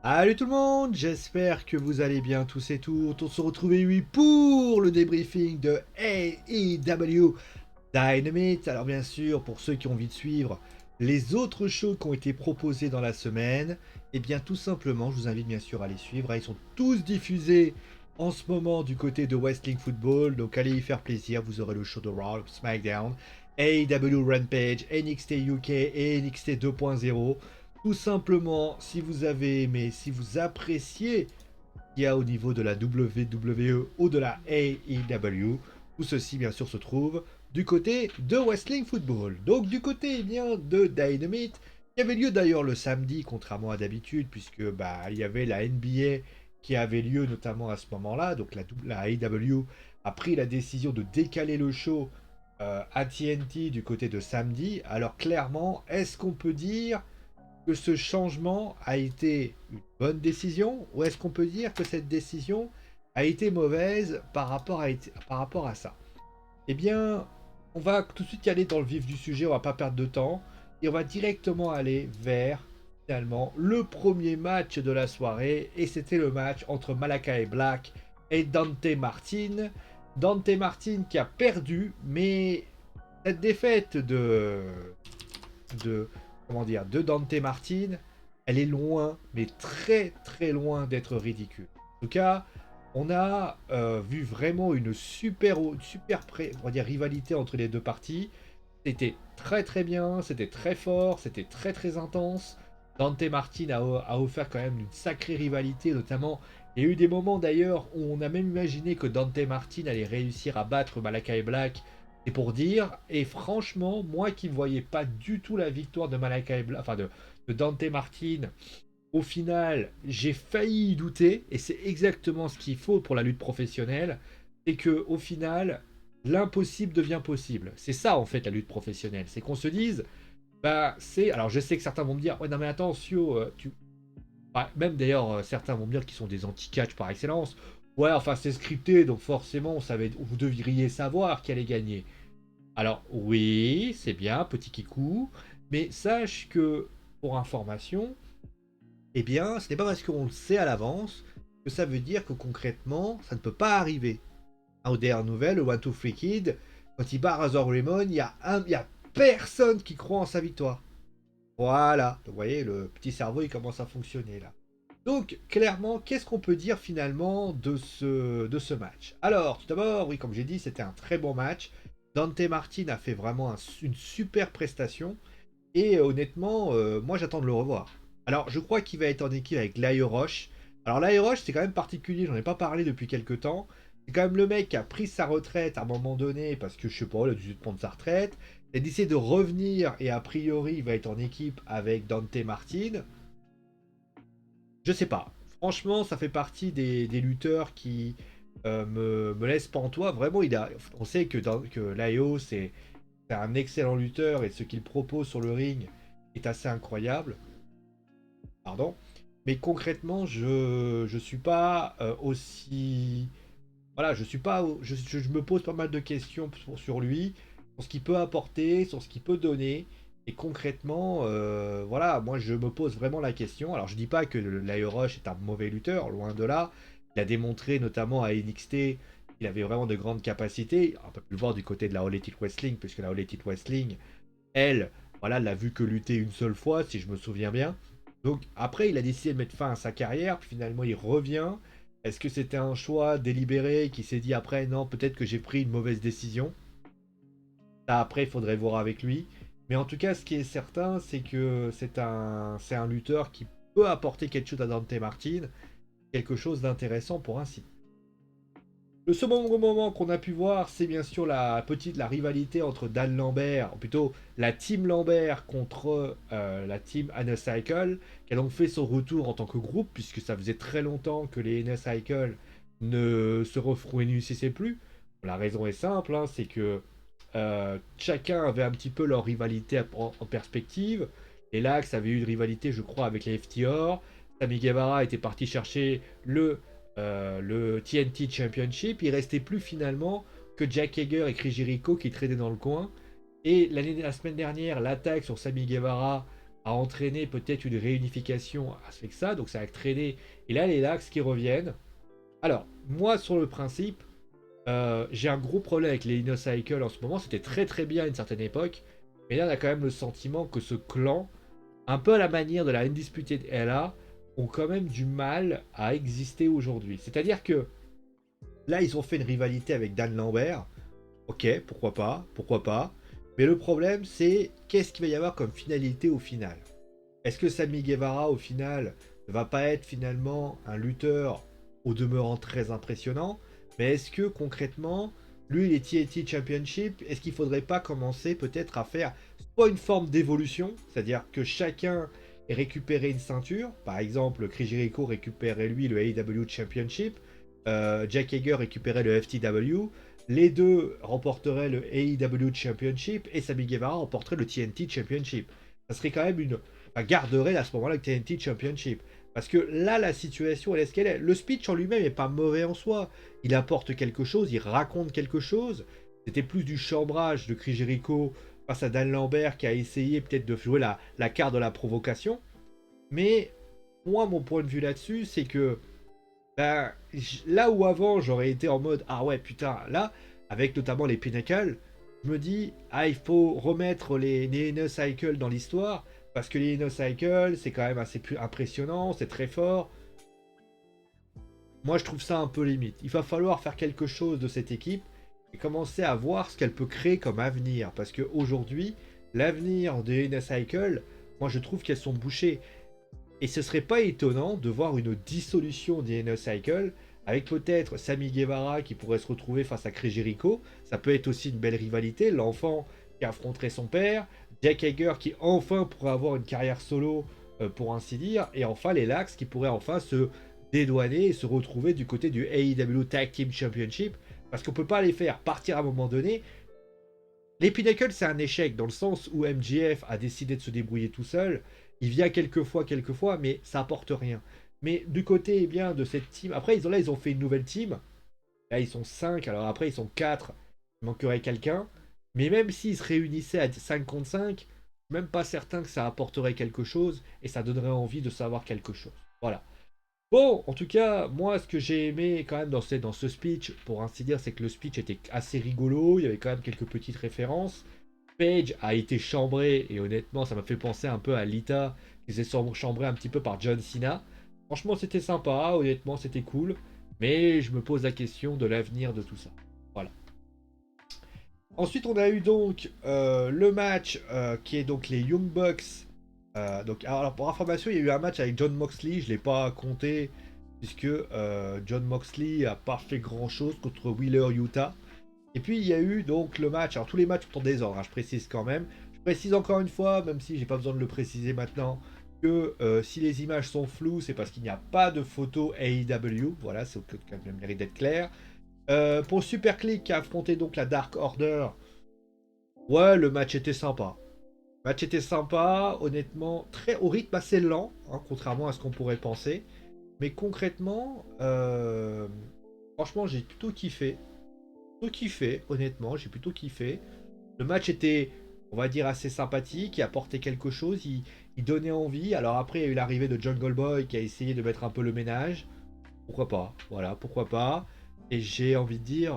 Salut tout le monde, j'espère que vous allez bien tous et toutes. On se retrouve oui pour le débriefing de AEW Dynamite. Alors bien sûr, pour ceux qui ont envie de suivre les autres shows qui ont été proposés dans la semaine, et bien tout simplement, je vous invite bien sûr à les suivre. Ils sont tous diffusés en ce moment du côté de Wrestling Football, donc allez y faire plaisir. Vous aurez le show de Raw, SmackDown, AEW Rampage, NXT UK et NXT 2.0. Tout simplement, si vous avez aimé, si vous appréciez ce qu'il y a au niveau de la WWE ou de la AEW, tout ceci bien sûr se trouve du côté de Wrestling Football. Donc du côté eh bien, de Dynamite, qui avait lieu d'ailleurs le samedi, contrairement à d'habitude, puisque il y avait la NBA qui avait lieu notamment à ce moment-là. Donc la AEW a pris la décision de décaler le show à TNT du côté de samedi. Alors clairement, est-ce qu'on peut dire que ce changement a été une bonne décision ou est-ce qu'on peut dire que cette décision a été mauvaise par rapport à ça? Eh bien, on va tout de suite y aller dans le vif du sujet, on va pas perdre de temps et on va directement aller vers finalement le premier match de la soirée et c'était le match entre Malakai Black et Dante Martin. Dante Martin qui a perdu, mais cette défaite de comment dire de Dante Martin, elle est loin, mais très très loin d'être ridicule. En tout cas, on a vu vraiment une on va dire, rivalité entre les deux parties. C'était très très bien, c'était très fort, c'était très très intense. Dante Martin a offert quand même une sacrée rivalité, notamment. Il y a eu des moments d'ailleurs où on a même imaginé que Dante Martin allait réussir à battre Malakai Black. C'est pour dire, et franchement, moi qui ne voyais pas du tout la victoire de Malakai Black, de Dante Martin, au final, j'ai failli y douter, et c'est exactement ce qu'il faut pour la lutte professionnelle, c'est que au final, l'impossible devient possible. C'est ça en fait la lutte professionnelle, c'est qu'on se dise, alors je sais que certains vont me dire, ouais non mais attends, Sio, même d'ailleurs certains vont me dire qu'ils sont des anti-catch par excellence. Ouais, enfin c'est scripté, donc forcément vous devriez savoir qui allait gagner. Alors oui, c'est bien, petit kikou, mais sache que pour information, eh bien, ce n'est pas parce qu'on le sait à l'avance que ça veut dire que concrètement, ça ne peut pas arriver. Aux dernières nouvelles, le 1-2-3 Kid, quand il bat Razor Ramon, il y a personne qui croit en sa victoire. Voilà. Donc, vous voyez, le petit cerveau, il commence à fonctionner là. Donc, clairement, qu'est-ce qu'on peut dire finalement de ce match? Alors, tout d'abord, oui, comme j'ai dit, c'était un très bon match. Dante Martin a fait vraiment une super prestation. Et honnêtement, moi j'attends de le revoir. Alors je crois qu'il va être en équipe avec Laio Roche. Alors Laio Roche c'est quand même particulier, j'en ai pas parlé depuis quelques temps. C'est quand même le mec qui a pris sa retraite à un moment donné parce que je sais pas, il a dû prendre sa retraite. Il a décidé de revenir et a priori il va être en équipe avec Dante Martin. Je sais pas. Franchement, ça fait partie des lutteurs qui me laissent pantois. Vraiment, on sait que Laio c'est un excellent lutteur et ce qu'il propose sur le ring est assez incroyable. Pardon. Mais concrètement, je suis pas aussi. Voilà, je suis pas. Je me pose pas mal de questions sur lui, sur ce qu'il peut apporter, sur ce qu'il peut donner. Et concrètement, voilà, moi je me pose vraiment la question. Alors je dis pas que Lio Rush est un mauvais lutteur, loin de là. Il a démontré notamment à NXT qu'il avait vraiment de grandes capacités. On peut plus le voir du côté de la All Elite Wrestling, puisque la All Elite Wrestling, elle, voilà, l'a vu que lutter une seule fois, si je me souviens bien. Donc après, il a décidé de mettre fin à sa carrière, puis finalement il revient. Est-ce que c'était un choix délibéré qui s'est dit après, non, peut-être que j'ai pris une mauvaise décision? Ça, après, il faudrait voir avec lui. Mais en tout cas, ce qui est certain, c'est que c'est un lutteur qui peut apporter quelque chose à Dante Martin, quelque chose d'intéressant pour ainsi. Le second moment qu'on a pu voir, c'est bien sûr la rivalité entre Dan Lambert, ou plutôt la team Lambert contre la team Inner Cycle, qui a donc fait son retour en tant que groupe, puisque ça faisait très longtemps que les Inner Cycle ne se réunissaient plus. La raison est simple, hein, c'est que chacun avait un petit peu leur rivalité en perspective. Et Lax avait eu une rivalité, je crois, avec les FTR. Sammy Guevara était parti chercher le TNT Championship. Il restait plus finalement que Jack Hager et Chris Jericho qui traînaient dans le coin. Et la semaine dernière, l'attaque sur Sammy Guevara a entraîné peut-être une réunification avec ça, donc ça a traîné. Et là, les Lax qui reviennent. Alors, moi, sur le principe, j'ai un gros problème avec les Inner Cycle en ce moment. C'était très très bien à une certaine époque. Mais là, on a quand même le sentiment que ce clan, un peu à la manière de la Undisputed Era, ont quand même du mal à exister aujourd'hui. C'est-à-dire que là, ils ont fait une rivalité avec Dan Lambert. Ok, pourquoi pas, pourquoi pas. Mais le problème, c'est qu'est-ce qu'il va y avoir comme finalité au final? Est-ce que Sammy Guevara, au final, ne va pas être finalement un lutteur au demeurant très impressionnant? Mais est-ce que concrètement, lui, les TNT Championship, est-ce qu'il ne faudrait pas commencer peut-être à faire soit une forme d'évolution, c'est-à-dire que chacun ait récupéré une ceinture, par exemple, Chris Jericho récupérait lui le AEW Championship, Jack Hager récupérait le FTW, les deux remporteraient le AEW Championship et Sammy Guevara remporterait le TNT Championship. Ça serait quand même une, garderait à ce moment-là le TNT Championship. Parce que là, la situation, elle est ce qu'elle est. Le speech en lui-même n'est pas mauvais en soi. Il apporte quelque chose, il raconte quelque chose. C'était plus du chambrage de Chris Jericho face à Dan Lambert qui a essayé peut-être de jouer la carte de la provocation. Mais moi, mon point de vue là-dessus, c'est que ben, là où avant j'aurais été en mode ah ouais putain, là, avec notamment les Pinnacles, je me dis ah il faut remettre les Inner Cycle dans l'histoire, parce que les Inner Cycle c'est quand même assez plus impressionnant, c'est très fort. Moi je trouve ça un peu limite. Il va falloir faire quelque chose de cette équipe et commencer à voir ce qu'elle peut créer comme avenir, parce qu'aujourd'hui, l'avenir des Inner Cycle, moi je trouve qu'elles sont bouchées. Et ce serait pas étonnant de voir une dissolution des Inner Cycle avec peut-être Sammy Guevara qui pourrait se retrouver face à Chris Jericho. Ça peut être aussi une belle rivalité. L'enfant qui affronterait son père, Jack Hager qui enfin pourrait avoir une carrière solo, pour ainsi dire, et enfin les Lax qui pourraient enfin se dédouaner et se retrouver du côté du AEW Tag Team Championship. Parce qu'on peut pas les faire partir à un moment donné. Les Pinnacle, c'est un échec dans le sens où MJF a décidé de se débrouiller tout seul. Il vient quelques fois, mais ça apporte rien. Mais du côté bien de cette team, après ils ont fait une nouvelle team. Là ils sont 5, alors après ils sont 4. Il manquerait quelqu'un. Mais même s'ils se réunissaient à 5 contre 5, même pas certain que ça apporterait quelque chose et ça donnerait envie de savoir quelque chose. Voilà. Bon, en tout cas, moi, ce que j'ai aimé quand même dans ce speech, pour ainsi dire, c'est que le speech était assez rigolo. Il y avait quand même quelques petites références. Page a été chambré, et honnêtement, ça m'a fait penser un peu à Lita, qui s'est chambré un petit peu par John Cena. Franchement, c'était sympa, honnêtement, c'était cool. Mais je me pose la question de l'avenir de tout ça. Voilà. Ensuite, on a eu donc le match qui est donc les Young Bucks. Alors, pour information, il y a eu un match avec John Moxley, je ne l'ai pas compté, puisque John Moxley a pas fait grand chose contre Wheeler Utah. Et puis il y a eu donc le match, alors tous les matchs sont en désordre, hein, je précise quand même. Je précise encore une fois, même si j'ai pas besoin de le préciser maintenant, que si les images sont floues, c'est parce qu'il n'y a pas de photo AEW, voilà, c'est quand même mérite d'être clair. Pour Super Click qui a affronté donc la Dark Order, ouais, le match était sympa. Le match était sympa, honnêtement, très au rythme assez lent, hein, contrairement à ce qu'on pourrait penser. Mais concrètement, franchement, j'ai plutôt kiffé. Plutôt kiffé, honnêtement, j'ai plutôt kiffé. Le match était, on va dire, assez sympathique, il apportait quelque chose, il donnait envie. Alors après, il y a eu l'arrivée de Jungle Boy qui a essayé de mettre un peu le ménage. Pourquoi pas, voilà, pourquoi pas. Et j'ai envie de dire,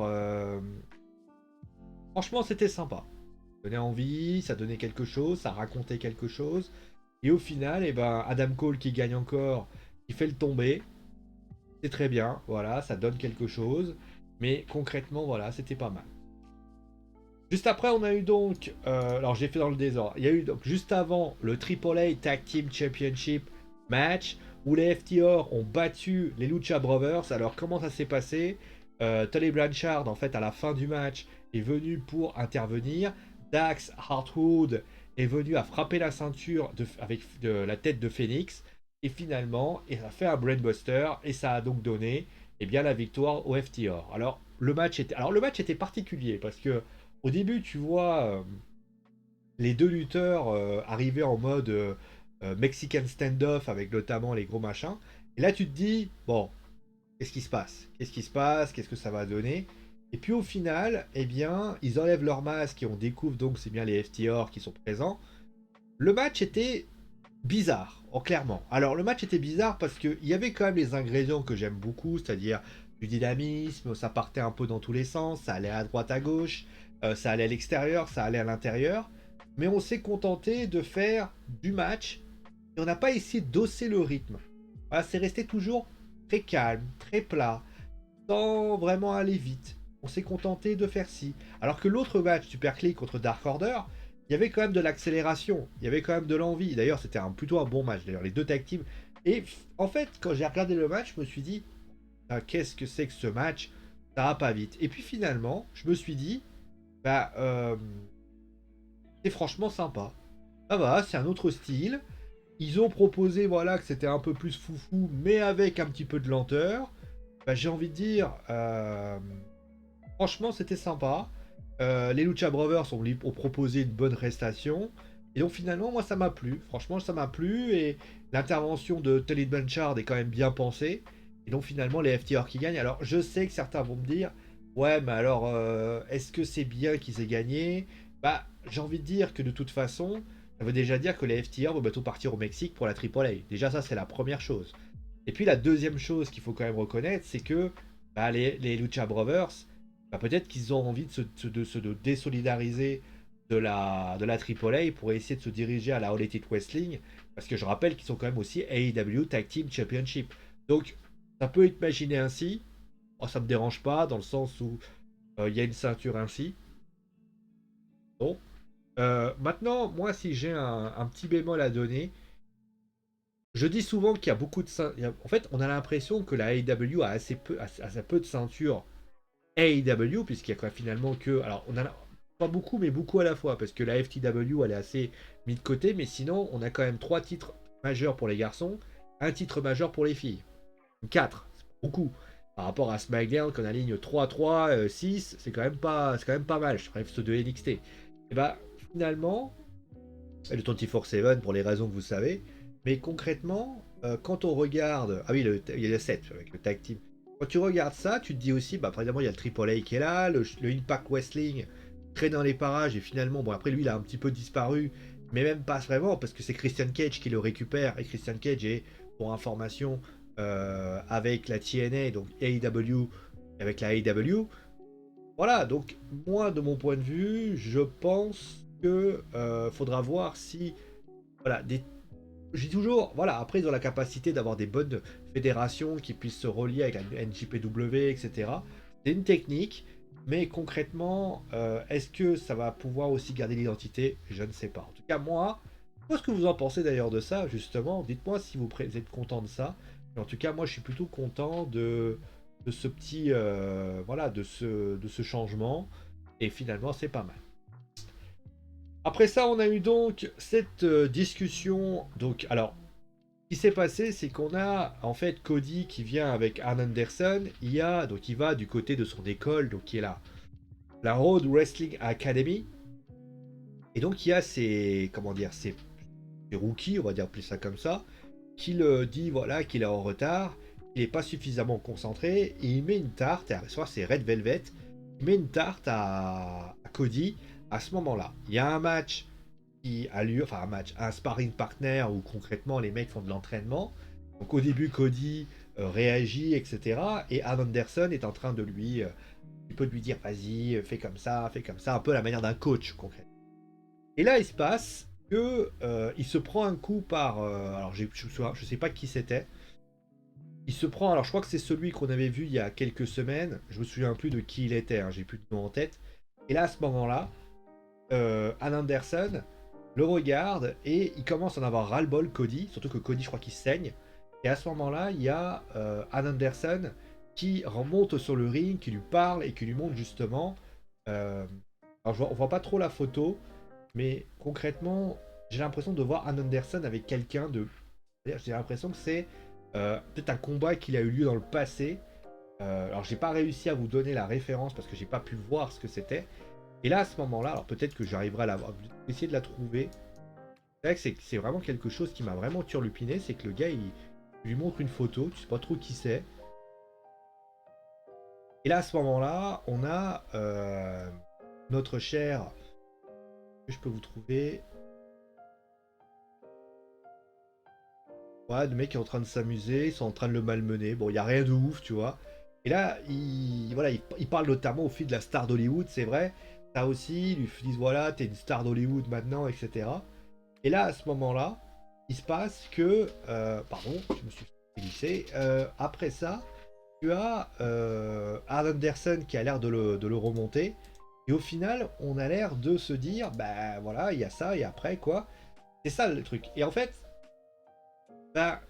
franchement, c'était sympa. Ça donnait envie, ça donnait quelque chose, ça racontait quelque chose. Et au final, eh ben, Adam Cole qui gagne encore, qui fait le tomber. C'est très bien, voilà, ça donne quelque chose. Mais concrètement, voilà, c'était pas mal. Juste après, on a eu donc, alors j'ai fait dans le désordre, il y a eu donc juste avant le AAA Tag Team Championship match où les FTR ont battu les Lucha Brothers. Alors comment ça s'est passé? Tully Blanchard, en fait, à la fin du match, est venu pour intervenir. Dax Hartwood est venu à frapper la ceinture avec la tête de Phoenix. Et finalement, il a fait un brainbuster et ça a donc donné, eh bien, la victoire au FTR. Alors le match était particulier parce que au début, tu vois les deux lutteurs arriver en mode Mexican standoff avec notamment les gros machins. Et là, tu te dis, bon, qu'est-ce qui se passe? Qu'est-ce qui se passe? Qu'est-ce que ça va donner? Et puis au final, eh bien, ils enlèvent leur masque et on découvre donc c'est bien les FTR qui sont présents. Le match était bizarre, clairement. Alors le match était bizarre parce qu'il y avait quand même les ingrédients que j'aime beaucoup, c'est-à-dire du dynamisme, ça partait un peu dans tous les sens, ça allait à droite, à gauche, ça allait à l'extérieur, ça allait à l'intérieur. Mais on s'est contenté de faire du match et on n'a pas essayé d'osser le rythme. Voilà, c'est resté toujours très calme, très plat, sans vraiment aller vite. On s'est contenté de faire ci. Alors que l'autre match, Super Click contre Dark Order, il y avait quand même de l'accélération, il y avait quand même de l'envie. D'ailleurs, c'était plutôt un bon match, d'ailleurs, les deux tag teams. Et en fait, quand j'ai regardé le match, je me suis dit, ah, qu'est-ce que c'est que ce match? Ça va pas vite. Et puis finalement, je me suis dit, bah, c'est franchement sympa. Ça va, c'est un autre style. Ils ont proposé, voilà, que c'était un peu plus foufou, mais avec un petit peu de lenteur. Bah, j'ai envie de dire, franchement, c'était sympa. Les Lucha Brothers ont proposé une bonne prestation. Et donc finalement, moi, ça m'a plu. Franchement, ça m'a plu. Et l'intervention de Tully Blanchard est quand même bien pensée. Et donc finalement, les FTR qui gagnent. Alors, je sais que certains vont me dire, ouais, mais alors, est-ce que c'est bien qu'ils aient gagné? Bah, j'ai envie de dire que de toute façon, ça veut déjà dire que les FTR vont bientôt partir au Mexique pour la AAA. Déjà, ça, c'est la première chose. Et puis la deuxième chose qu'il faut quand même reconnaître, c'est que bah, les Lucha Brothers, bah, peut-être qu'ils ont envie de désolidariser de la AAA pour essayer de se diriger à la All Elite Wrestling, parce que je rappelle qu'ils sont quand même aussi AEW Tag Team Championship. Donc ça peut être imaginé ainsi. Oh, ça me dérange pas, dans le sens où il y a une ceinture ainsi. Bon. Maintenant, moi, si j'ai un petit bémol à donner, je dis souvent qu'il y a beaucoup de ceintures. En fait, on a l'impression que la AEW a assez peu de ceintures AEW, puisqu'il y a quoi finalement que. Alors, on en a pas beaucoup, mais beaucoup à la fois, parce que la FTW, elle est assez mise de côté, mais sinon, on a quand même 3 titres majeurs pour les garçons, un titre majeur pour les filles. 4, c'est beaucoup. Par rapport à SmackDown, qu'on aligne 3-3, 6, c'est quand même pas mal. Je rêve ceux de NXT. Et bah, finalement, le 24/7 pour les raisons que vous savez. Mais concrètement, quand on regarde. Ah oui, il y a le 7 avec le tag team. Quand tu regardes ça, tu te dis aussi, bah, évidemment, il y a le Triple A qui est là, le Impact Wrestling très dans les parages, et finalement, bon, après lui, il a un petit peu disparu, mais même pas vraiment, parce que c'est Christian Cage qui le récupère, et Christian Cage est, pour information, avec la TNA, donc AEW, avec la AEW. Voilà, donc moi, de mon point de vue, je pense que faudra voir si voilà, je dis toujours, voilà, après ils ont la capacité d'avoir des bonnes fédérations qui puissent se relier avec la NJPW, etc. C'est une technique, mais concrètement, est-ce que ça va pouvoir aussi garder l'identité? Je ne sais pas. En tout cas, moi, qu'est-ce que vous en pensez d'ailleurs de ça, justement? Dites-moi si vous êtes content de ça. Mais en tout cas, moi, je suis plutôt content de ce petit, voilà, de ce changement. Et finalement, c'est pas mal. Après ça, on a eu donc cette discussion. Donc, alors, ce qui s'est passé, c'est qu'on a en fait Cody qui vient avec Arn Anderson. Donc il va du côté de son école, donc qui est la Road Wrestling Academy. Et donc il y a ces, comment dire, ces rookies, on va dire plus ça comme ça, qui le dit voilà qu'il est en retard, il n'est pas suffisamment concentré, et il met une tarte. Et soit c'est Red Velvet, il met une tarte à Cody à ce moment-là. Il y a un match qui a lieu, enfin un sparring partner où concrètement les mecs font de l'entraînement. Donc au début, Cody réagit, etc. Et Arn Anderson est en train de lui, il peut lui dire vas-y, fais comme ça, un peu à la manière d'un coach concrètement. Et là, il se passe que il se prend un coup par, alors je sais pas qui c'était. Il se prend, alors je crois que c'est celui qu'on avait vu il y a quelques semaines. Je me souviens plus de qui il était, hein, j'ai plus de nom en tête. Et là, à ce moment-là, Arn Anderson le regarde et il commence à en avoir ras-le-bol Cody, surtout que Cody je crois qu'il saigne. Et à ce moment-là, il y a Arn Anderson qui remonte sur le ring, qui lui parle et qui lui montre justement. euh, alors on voit pas trop la photo, mais concrètement, j'ai l'impression de voir Arn Anderson avec quelqu'un de. J'ai l'impression que c'est peut-être un combat qu'il a eu lieu dans le passé. Alors j'ai pas réussi à vous donner la référence parce que j'ai pas pu voir ce que c'était. Et là, à ce moment-là, alors peut-être que j'arriverai à la voir, essayer de la trouver. C'est vrai que c'est vraiment quelque chose qui m'a vraiment turlupiné, c'est que le gars, il lui montre une photo, tu sais pas trop qui c'est. Et là, à ce moment-là, on a notre cher, que je peux vous trouver, Ouais, le mec est en train de s'amuser, ils sont en train de le malmener. Bon, il n'y a rien de ouf, tu vois. Et là, voilà, il parle notamment au fil de la star d'Hollywood, c'est vrai. Ça aussi, ils lui disent voilà, t'es une star d'Hollywood maintenant, etc. Et là, à ce moment-là, il se passe que. Pardon, je me suis glissé. Après ça, tu as Arn Anderson qui a l'air de le remonter. Et au final, on a l'air de se dire bah voilà, il y a ça, et après, quoi. C'est ça le truc. Et en fait, bah.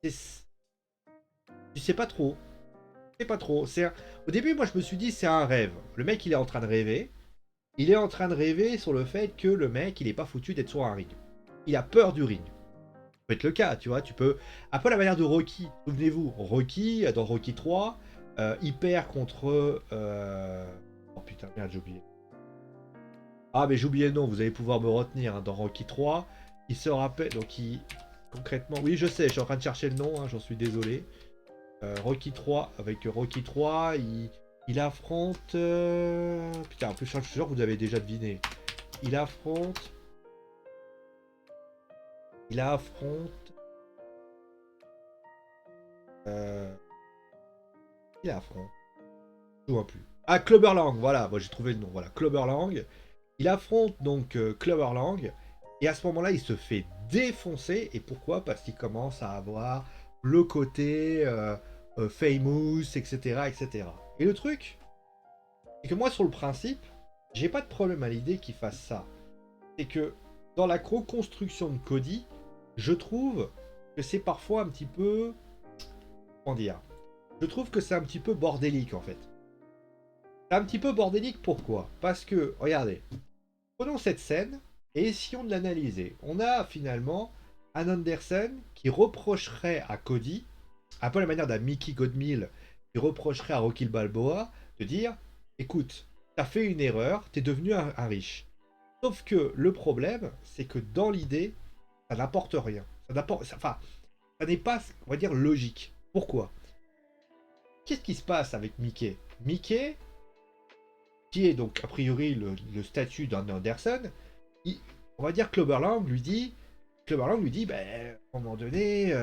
c'est- Tu sais pas trop. Tu sais pas trop. Au début, moi, je me suis dit c'est un rêve. Le mec, il est en train de rêver. Il est en train de rêver sur le fait que le mec, il est pas foutu d'être sur un ring. Il a peur du ring. Peut être le cas, tu vois, tu peux... Un peu la manière de Rocky, souvenez-vous, Rocky, dans Rocky 3, il perd contre... Oh putain, merde, j'ai oublié. Ah, mais j'ai oublié le nom, vous allez pouvoir me retenir, hein, dans Rocky 3, il se rappelle, donc il... Concrètement, oui, je sais, je suis en train de chercher le nom, hein, j'en suis désolé. Rocky 3, avec Rocky 3, il affronte... Putain, en plus, je suis sûr que vous avez déjà deviné. Il affronte... Il affronte... Euh... Il affronte... Je vois plus. Ah, Clubber Lang, voilà, moi j'ai trouvé le nom, voilà, Clubber Lang. Il affronte donc Clubber Lang, et à ce moment-là, il se fait défoncer, et pourquoi? Parce qu'il commence à avoir le côté famous, etc., etc. Et le truc, c'est que moi, sur le principe, j'ai pas de problème à l'idée qu'il fasse ça. C'est que dans la co-construction de Cody, je trouve que c'est parfois un petit peu... Comment dire? Je trouve que c'est un petit peu bordélique, en fait. C'est un petit peu bordélique, pourquoi? Parce que, regardez, prenons cette scène et essayons de l'analyser. On a finalement un Anderson qui reprocherait à Cody, un peu la manière d'un Mickey Godmill qui reprocherait à Rocky Balboa, de dire écoute, t'as fait une erreur, t'es devenu un riche. Sauf que le problème, c'est que dans l'idée, ça n'apporte rien. Enfin, ça n'est pas, on va dire, logique. Pourquoi? Qu'est-ce qui se passe avec Mickey? Mickey, qui est donc a priori le statut d'un Anderson, on va dire Clubberlang lui dit, ben, à un moment donné,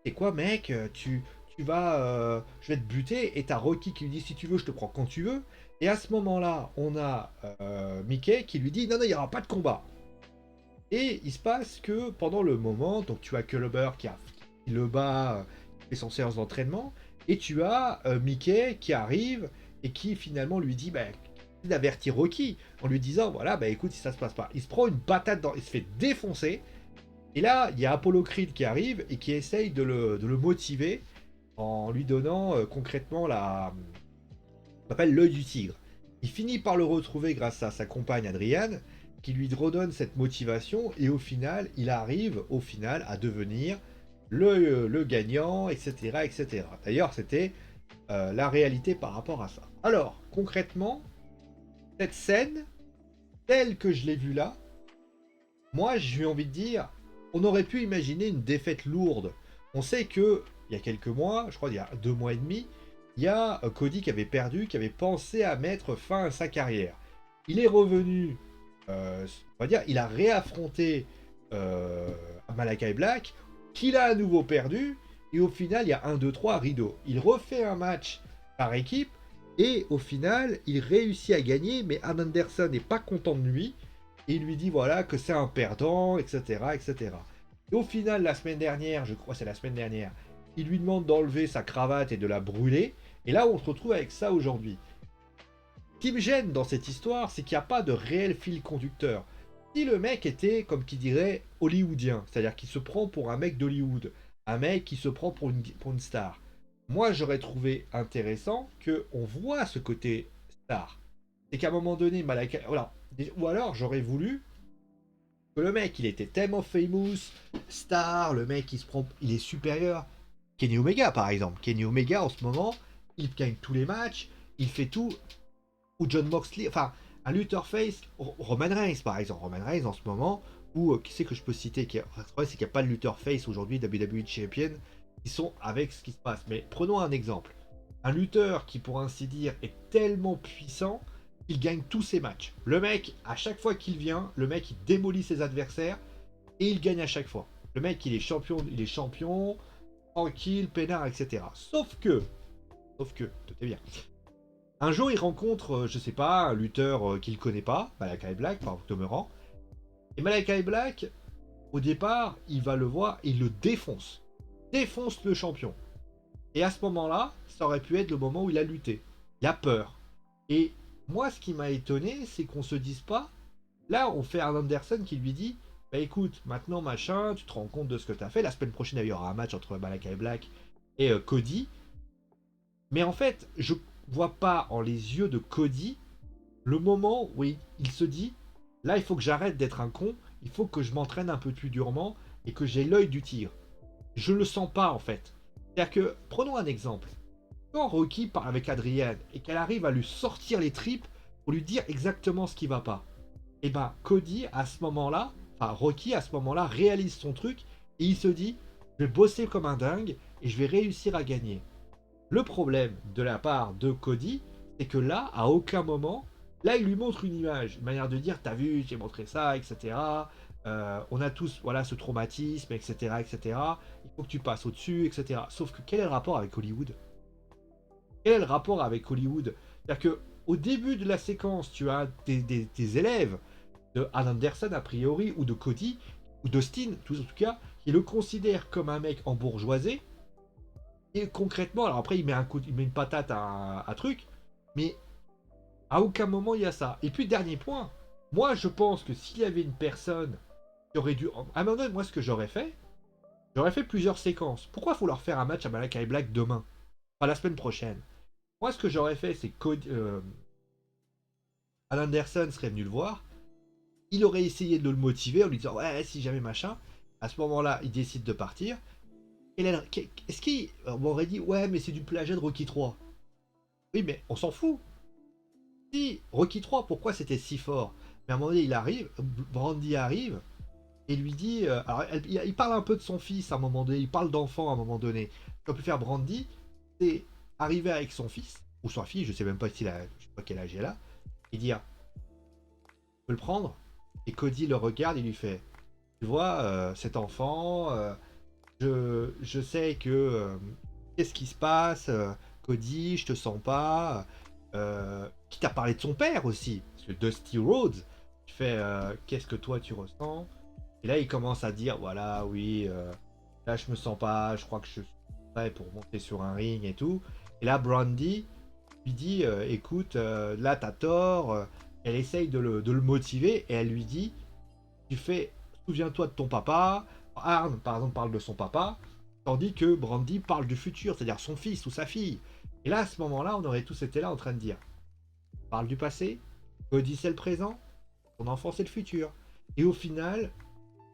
c'est quoi mec, tu vas, je vais te buter, et t'as Rocky qui lui dit si tu veux, je te prends quand tu veux. Et à ce moment-là, on a Mickey qui lui dit non, non, il n'y aura pas de combat. Et il se passe que pendant le moment, donc tu as Clubber qui le bat, qui fait son séance d'entraînement, et tu as Mickey qui arrive et qui finalement lui dit, bah, d'avertir Rocky en lui disant, voilà, bah écoute, si ça se passe pas, il se prend une patate il se fait défoncer, et là, il y a Apollo Creed qui arrive et qui essaye de le motiver en lui donnant concrètement on appelle l'œil du tigre. Il finit par le retrouver grâce à sa compagne Adriane, qui lui redonne cette motivation, et au final, il arrive au final à devenir le gagnant, etc. etc. D'ailleurs, c'était la réalité par rapport à ça. Alors, concrètement, cette scène, telle que je l'ai vue là, moi, j'ai envie de dire, on aurait pu imaginer une défaite lourde. On sait que, il y a quelques mois, je crois il y a 2 mois et demi, il y a Cody qui avait perdu, qui avait pensé à mettre fin à sa carrière. Il est revenu, on va dire, il a réaffronté Malakai Black, qu'il a à nouveau perdu, et au final, il y a 1, 2, 3, rideau. Il refait un match par équipe, et au final, il réussit à gagner, mais Arn Anderson n'est pas content de lui, et il lui dit voilà que c'est un perdant, etc., etc. Et au final, la semaine dernière, je crois que c'est la semaine dernière, il lui demande d'enlever sa cravate et de la brûler. Et là, on se retrouve avec ça aujourd'hui. Ce qui me gêne dans cette histoire, c'est qu'il n'y a pas de réel fil conducteur. Si le mec était, comme qui dirait, hollywoodien, c'est-à-dire qu'il se prend pour un mec d'Hollywood, un mec qui se prend pour une star, moi j'aurais trouvé intéressant qu'on voit ce côté star. C'est qu'à un moment donné, Malaika. Voilà. Ou alors j'aurais voulu que le mec, il était tellement famous, star, le mec, il est supérieur. Kenny Omega, par exemple. Kenny Omega, en ce moment, il gagne tous les matchs, il fait tout. Ou John Moxley, enfin, un Luther Face, Roman Reigns, par exemple. Roman Reigns, en ce moment, ou qui c'est que je peux citer c'est qu'il n'y a pas de Luther Face aujourd'hui, WWE Champion, qui sont avec ce qui se passe. Mais prenons un exemple. Un lutteur qui, pour ainsi dire, est tellement puissant qu'il gagne tous ses matchs. Le mec, à chaque fois qu'il vient, le mec, il démolit ses adversaires et il gagne à chaque fois. Le mec, il est champion, tranquille, peinard, etc. Sauf que, tenez bien. Un jour, il rencontre, je sais pas, un lutteur qu'il connaît pas, Malakai Black, par demeurant. Et Malakai Black, au départ, il va le voir et il le défonce. Défonce le champion. Et à ce moment-là, ça aurait pu être le moment où il a lutté. Il a peur. Et moi, ce qui m'a étonné, c'est qu'on se dise pas. Là, on fait un Anderson qui lui dit bah écoute, maintenant machin, tu te rends compte de ce que tu as fait. La semaine prochaine, il y aura un match entre Malakai Black et Cody. Mais en fait, je vois pas en les yeux de Cody le moment où il se dit là, il faut que j'arrête d'être un con, il faut que je m'entraîne un peu plus durement et que j'ai l'œil du tigre. Je le sens pas en fait. C'est-à-dire que, prenons un exemple. Quand Rocky parle avec Adrienne et qu'elle arrive à lui sortir les tripes pour lui dire exactement ce qui va pas, et ben Cody à ce moment-là, enfin Rocky à ce moment-là réalise son truc et il se dit je vais bosser comme un dingue et je vais réussir à gagner. Le problème de la part de Cody, c'est que là, à aucun moment, là, il lui montre une image, une manière de dire, t'as vu, j'ai montré ça, etc. On a tous, voilà, ce traumatisme, etc., etc. Il faut que tu passes au-dessus, etc. Sauf que quel est le rapport avec Hollywood? Quel est le rapport avec Hollywood? C'est-à-dire que au début de la séquence, tu as des élèves de Alan Anderson, a priori, ou de Cody, ou d'Austin, en tout cas, qui le considèrent comme un mec embourgeoisé. Et concrètement, alors après, il met une patate à truc, mais à aucun moment il y a ça. Et puis, dernier point, moi je pense que s'il y avait une personne qui aurait dû. À un moment donné, moi ce que j'aurais fait plusieurs séquences. Pourquoi faut leur faire un match à Malakai Black demain? Enfin, la semaine prochaine. Moi ce que j'aurais fait, c'est que Alan Anderson serait venu le voir. Il aurait essayé de le motiver en lui disant ouais, si jamais machin. À ce moment-là, il décide de partir. Est-ce qu'il m'aurait dit ouais, mais c'est du plagiat de Rocky 3? Oui, mais on s'en fout. Si Rocky 3, pourquoi c'était si fort? Mais à un moment donné, il arrive, Brandy arrive et lui dit. Alors, il parle un peu de son fils à un moment donné, il parle d'enfant à un moment donné. Ce qu'on peut faire Brandy, c'est arriver avec son fils, ou sa fille, je sais même pas s'il a. Je sais pas quel âge il a, et dire tu peux le prendre? Et Cody le regarde et lui fait tu vois, cet enfant, je sais que. Qu'est-ce qui se passe, Cody, je te sens pas. Qui t'a parlé de son père aussi. Parce que Dusty Rhodes, tu fais qu'est-ce que toi tu ressens? Et là il commence à dire voilà, oui, là je me sens pas, je crois que je suis prêt pour monter sur un ring et tout. Et là Brandy lui dit écoute, là t'as tort. Elle essaye de le motiver et elle lui dit tu fais, souviens-toi de ton papa. Arn, par exemple, parle de son papa, tandis que Brandy parle du futur, c'est-à-dire son fils ou sa fille. Et là, à ce moment-là, on aurait tous été là en train de dire parle du passé, Cody c'est le présent, ton enfant c'est le futur. Et au final,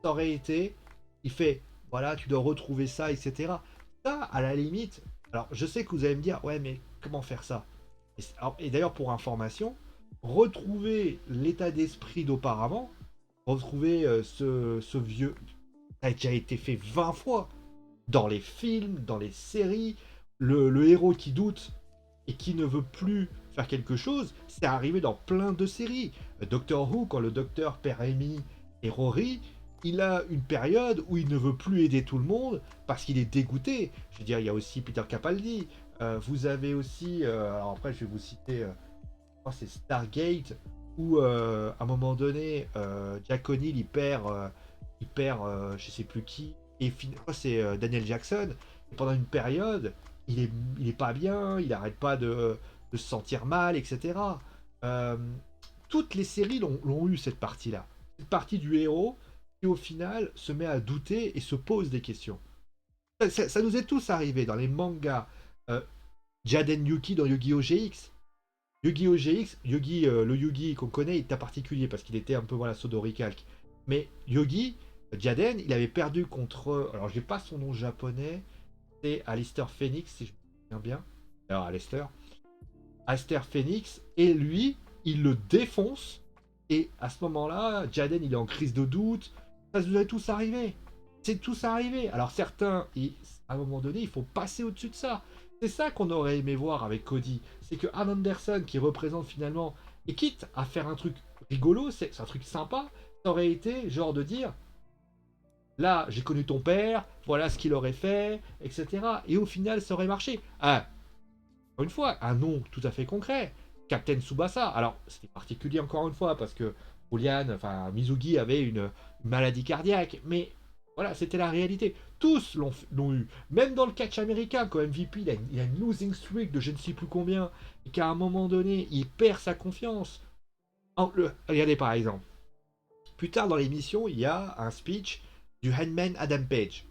ça aurait été il fait voilà, tu dois retrouver ça, etc. Ça, à la limite, alors je sais que vous allez me dire ouais, mais comment faire ça? Et d'ailleurs, pour information, retrouver l'état d'esprit d'auparavant, retrouver ce vieux. Ça a déjà été fait 20 fois. Dans les films, dans les séries, le héros qui doute et qui ne veut plus faire quelque chose, c'est arrivé dans plein de séries. Doctor Who, quand le docteur perd Amy et Rory, il a une période où il ne veut plus aider tout le monde parce qu'il est dégoûté. Je veux dire, il y a aussi Peter Capaldi. Vous avez aussi, alors après je vais vous citer, je crois que c'est Stargate, où à un moment donné, Jack O'Neill il perd je sais plus qui, et c'est Daniel Jackson. Et pendant une période, il est pas bien, il arrête pas de se sentir mal, etc. Euh, Toutes les séries l'ont eu cette partie-là, cette partie du héros qui au final se met à douter et se pose des questions. Ça nous est tous arrivé dans les mangas. Euh, Jaden Yuki dans Yu-Gi-Oh! GX. Yu-Gi-Oh! GX, Yugi, le Yugi qu'on connaît, il était particulier parce qu'il était un peu voilà, Sodori-calque. Mais Yugi, Jaden, il avait perdu contre. Alors, j'ai pas son nom japonais, c'est Alistair Phoenix, si je me souviens bien. Alors, Alistair Phoenix, et lui, il le défonce. Et à ce moment-là, Jaden, il est en crise de doute. Ça nous est tous arrivé. C'est tous arrivé. Alors, certains, à un moment donné, il faut passer au-dessus de ça. C'est ça qu'on aurait aimé voir avec Cody. C'est que Arn Anderson, qui représente finalement, et quitte à faire un truc rigolo, c'est un truc sympa, ça aurait été genre de dire Là, j'ai connu ton père, voilà ce qu'il aurait fait, etc. Et au final, ça aurait marché. Ah, encore une fois, un nom tout à fait concret. Captain Tsubasa. Alors, c'était particulier encore une fois, parce que Mizugi avait une maladie cardiaque. Mais voilà, c'était la réalité. Tous l'ont eu. Même dans le catch américain, quand MVP, il a une losing streak de je ne sais plus combien, et qu'à un moment donné, il perd sa confiance. Regardez par exemple. Plus tard dans l'émission, il y a un speech du Handman Adam Page.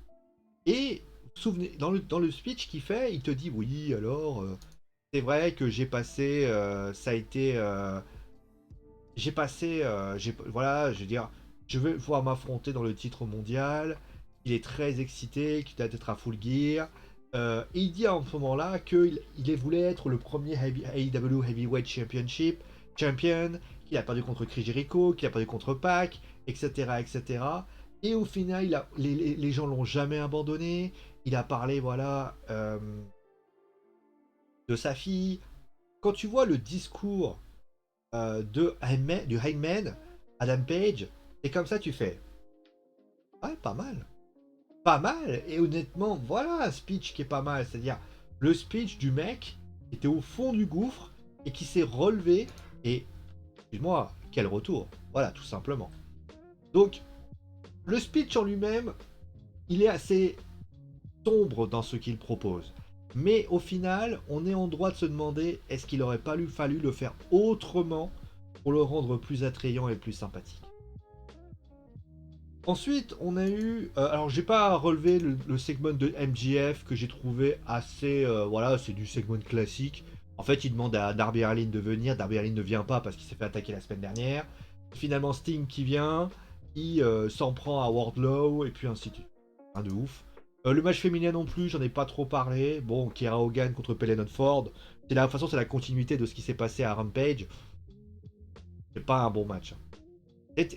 Et vous vous souvenez, dans le speech qu'il fait, il te dit oui, alors c'est vrai que j'ai passé, ça a été, j'ai passé, voilà, je veux dire, je vais pouvoir m'affronter dans le titre mondial. Il est très excité, qu'il doit être à full gear. Et il dit à ce moment-là qu'il voulait être le premier AEW Heavyweight Championship champion, qu'il a perdu contre Chris Jericho, qu'il a perdu contre Pac, etc., etc. Et au final, les gens l'ont jamais abandonné. Il a parlé, voilà, de sa fille. Quand tu vois le discours du Hangman, Adam Page, et comme ça tu fais, ouais, pas mal. Pas mal. Et honnêtement, voilà un speech qui est pas mal. C'est-à-dire le speech du mec qui était au fond du gouffre et qui s'est relevé. Et, excuse-moi, quel retour. Voilà, tout simplement. Donc, le speech en lui-même, il est assez sombre dans ce qu'il propose. Mais au final, on est en droit de se demander est-ce qu'il aurait pas fallu le faire autrement pour le rendre plus attrayant et plus sympathique. Ensuite, on a eu. Alors, j'ai pas relevé le segment de MJF que j'ai trouvé assez. Voilà, c'est du segment classique. En fait, il demande à Darby Allin de venir. Darby Allin ne vient pas parce qu'il s'est fait attaquer la semaine dernière. Finalement, Sting qui vient. Il s'en prend à Wardlow et puis ainsi de suite. Un de ouf. Le match féminin non plus, j'en ai pas trop parlé. Bon, Kiera Hogan contre Pellenot Ford. De toute façon, c'est la continuité de ce qui s'est passé à Rampage. C'est pas un bon match.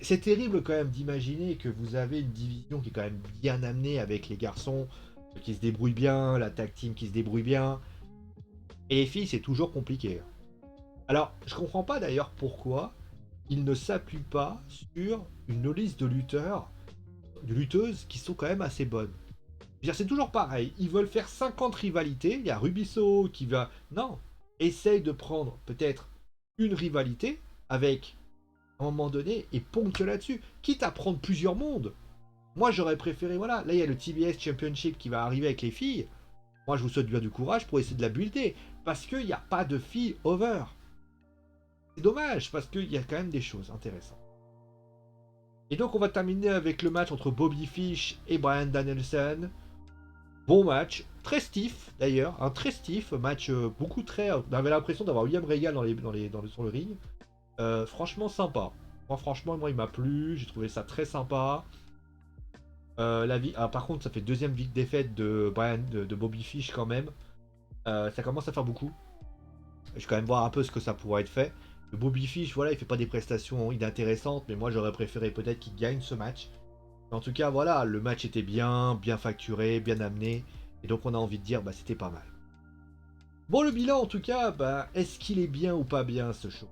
C'est terrible quand même d'imaginer que vous avez une division qui est quand même bien amenée avec les garçons qui se débrouillent bien, la tag team qui se débrouille bien. Et les filles, c'est toujours compliqué. Alors, je comprends pas d'ailleurs pourquoi ils ne s'appuient pas sur une liste de lutteuses qui sont quand même assez bonnes. C'est toujours pareil, ils veulent faire 50 rivalités, il y a Rubisso qui va... Non, essaye de prendre peut-être une rivalité avec à un moment donné et ponctue là-dessus, quitte à prendre plusieurs mondes. Moi, j'aurais préféré, voilà, là, il y a le TBS Championship qui va arriver avec les filles. Moi, je vous souhaite bien du courage pour essayer de la builder, parce qu'il n'y a pas de filles over. C'est dommage, parce qu'il y a quand même des choses intéressantes. Et donc, on va terminer avec le match entre Bobby Fish et Bryan Danielson. Bon match, très stiff d'ailleurs, un très stiff match, beaucoup très. On avait l'impression d'avoir William Regal sur le ring. Franchement sympa. Moi, il m'a plu. J'ai trouvé ça très sympa. Par contre, ça fait deuxième défaite de Bobby Fish quand même. Ça commence à faire beaucoup. Je vais quand même voir un peu ce que ça pourrait être fait. Le Bobby Fish, voilà, il fait pas des prestations inintéressantes, mais moi j'aurais préféré peut-être qu'il gagne ce match. Mais en tout cas, voilà, le match était bien facturé, bien amené. Et donc on a envie de dire, bah c'était pas mal. Bon, le bilan en tout cas, bah, est-ce qu'il est bien ou pas bien ce show?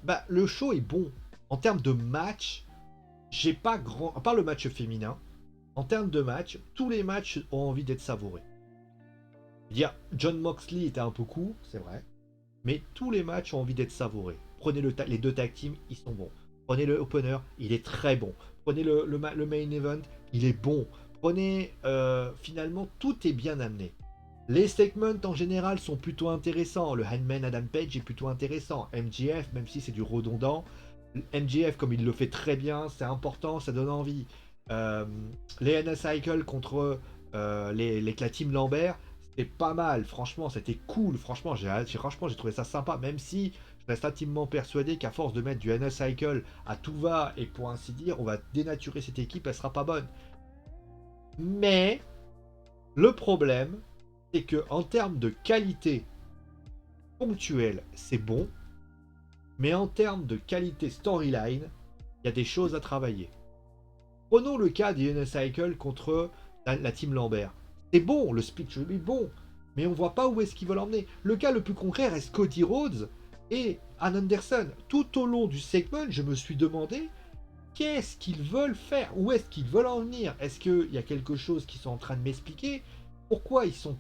Bah, le show est bon. En termes de match, j'ai pas grand. À part le match féminin, en termes de match, tous les matchs ont envie d'être savourés. Dire John Moxley était un peu court, c'est vrai, mais tous les matchs ont envie d'être savourés. Prenez les deux tag teams, ils sont bons. Prenez le opener, il est très bon. Prenez le main event, il est bon. Prenez finalement tout est bien amené. Les segments en général sont plutôt intéressants. Le Handman Adam Page est plutôt intéressant. MJF, même si c'est du redondant, MJF comme il le fait très bien, c'est important, ça donne envie. Les NS Cycle contre la team Lambert, c'était pas mal, franchement, c'était cool. Franchement, j'ai trouvé ça sympa, même si je reste intimement persuadé qu'à force de mettre du NS Cycle à tout va, et pour ainsi dire, on va dénaturer cette équipe, elle sera pas bonne. Mais le problème, c'est que en termes de qualité ponctuelle, c'est bon, mais en termes de qualité storyline, il y a des choses à travailler. Prenons le cas d'Ian Cycle contre la team Lambert. C'est bon, le speech est bon, mais on voit pas où est-ce qu'ils veulent l'emmener. Le cas le plus concret reste Cody Rhodes et Ann Anderson. Tout au long du segment, je me suis demandé qu'est-ce qu'ils veulent faire? Où est-ce qu'ils veulent en venir? Est-ce qu'il y a quelque chose qu'ils sont en train de m'expliquer? Pourquoi ils sont...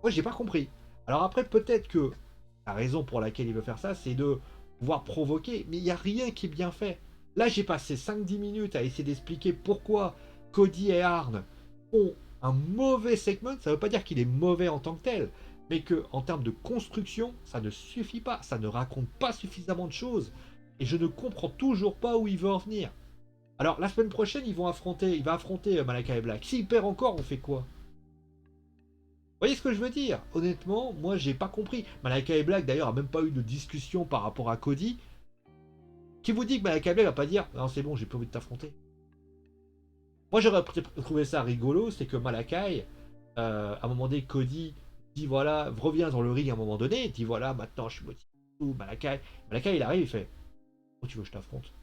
Moi, j'ai pas compris. Alors après, peut-être que la raison pour laquelle il veut faire ça, c'est de pouvoir provoquer, mais il n'y a rien qui est bien fait. Là, j'ai passé 5-10 minutes à essayer d'expliquer pourquoi Cody et Arn ont un mauvais segment. Ça ne veut pas dire qu'il est mauvais en tant que tel, mais que en termes de construction, ça ne suffit pas. Ça ne raconte pas suffisamment de choses. Et je ne comprends toujours pas où il veut en venir. Alors, la semaine prochaine, il va affronter Malakai Black. S'il perd encore, on fait quoi? Vous voyez ce que je veux dire? Honnêtement, moi j'ai pas compris. Malakai Black d'ailleurs a même pas eu de discussion par rapport à Cody. Qui vous dit que Malakai Black va pas dire non c'est bon, j'ai plus envie de t'affronter? Moi j'aurais trouvé ça rigolo, c'est que Malakai, à un moment donné, Cody dit voilà, revient dans le ring à un moment donné, dit voilà, maintenant je suis motivé. Malakai il arrive, il fait oh tu veux que je t'affronte?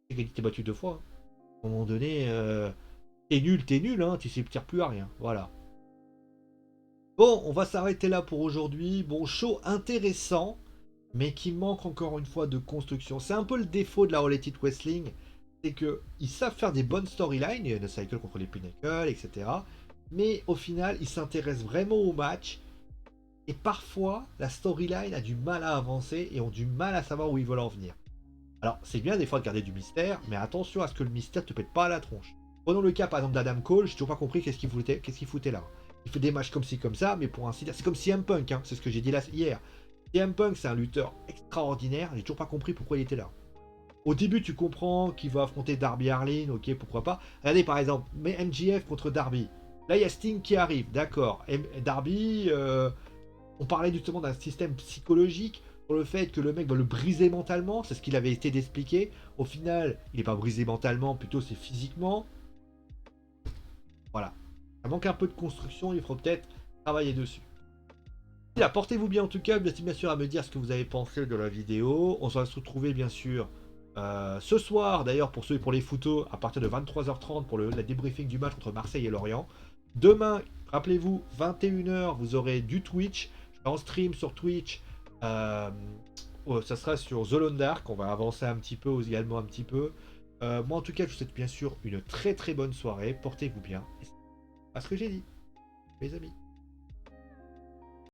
Tu sais qu'il t'es battu 2 fois. Hein. À un moment donné, t'es nul, hein, tu sais plus à rien. Voilà. Bon, on va s'arrêter là pour aujourd'hui. Bon, show intéressant, mais qui manque encore une fois de construction. C'est un peu le défaut de la All Elite Wrestling, c'est qu'ils savent faire des bonnes storylines, il y a The Cycle contre les Pinnacle, etc. Mais au final, ils s'intéressent vraiment au match, et parfois, la storyline a du mal à avancer et ont du mal à savoir où ils veulent en venir. Alors, c'est bien des fois de garder du mystère, mais attention à ce que le mystère te pète pas à la tronche. Prenons le cas par exemple d'Adam Cole, j'ai toujours pas compris qu'est-ce qu'il foutait là. Il fait des matchs comme ci comme ça, mais pour ainsi dire, c'est comme CM Punk, hein, c'est ce que j'ai dit là hier. CM Punk, c'est un lutteur extraordinaire, j'ai toujours pas compris pourquoi il était là. Au début, tu comprends qu'il va affronter Darby Allin, ok, pourquoi pas. Regardez par exemple, mais MJF contre Darby. Là, il y a Sting qui arrive, d'accord. Darby, on parlait justement d'un système psychologique sur le fait que le mec va le briser mentalement, c'est ce qu'il avait été d'expliquer. Au final, il n'est pas brisé mentalement, plutôt c'est physiquement. Voilà. Ça manque un peu de construction, il faut peut-être travailler dessus. Portez-vous bien en tout cas, merci bien sûr à me dire ce que vous avez pensé de la vidéo. On va se retrouver bien sûr ce soir, d'ailleurs pour les photos, à partir de 23h30 pour la débriefing du match entre Marseille et Lorient. Demain, rappelez-vous, 21h, vous aurez du Twitch. Je serai en stream sur Twitch. Ça sera sur The Lone Dark. On va avancer un petit peu, également un petit peu. Moi en tout cas, je vous souhaite bien sûr une très très bonne soirée. Portez-vous bien. C'est pas ce que j'ai dit, mes amis.